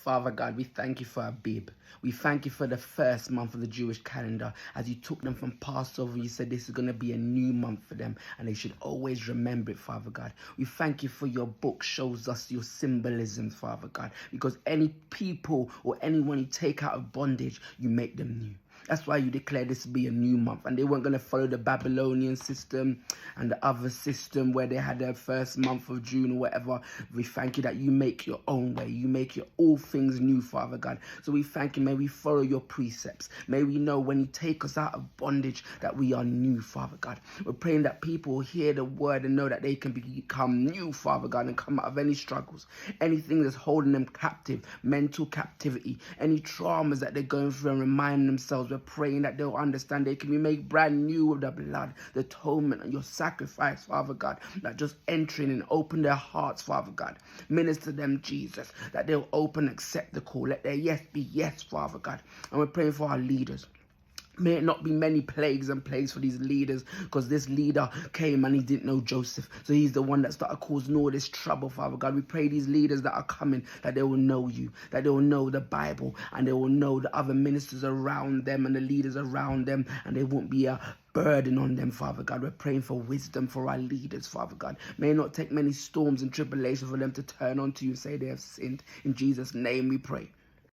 Father God, we thank you for Abib. We thank you for the first month of the Jewish calendar. As you took them from Passover, you said this is going to be a new month for them, and they should always remember it, Father God. We thank you for your book shows us your symbolism, Father God, because any people or anyone you take out of bondage, you make them new. That's why you declare this to be a new month. And they weren't going to follow the Babylonian system and the other system where they had their first month of June or whatever. We thank you that you make your own way. You make your all things new, Father God. So we thank you. May we follow your precepts. May we know when you take us out of bondage that we are new, Father God. We're praying that people will hear the word and know that they can become new, Father God, and come out of any struggles, anything that's holding them captive, mental captivity, any traumas that they're going through, and remind themselves. We're praying that they'll understand they can be made brand new with the blood, the atonement, and your sacrifice, Father God. That just entering and open their hearts, Father God. Minister them, Jesus, that they'll open and accept the call. Let their yes be yes, Father God. And we're praying for our leaders. May it not be many plagues and plagues for these leaders, because this leader came and he didn't know Joseph. So he's the one that started causing all this trouble, Father God. We pray these leaders that are coming, that they will know you, that they will know the Bible, and they will know the other ministers around them and the leaders around them, and they won't be a burden on them, Father God. We're praying for wisdom for our leaders, Father God. May it not take many storms and tribulations for them to turn onto you and say they have sinned. In Jesus' name we pray.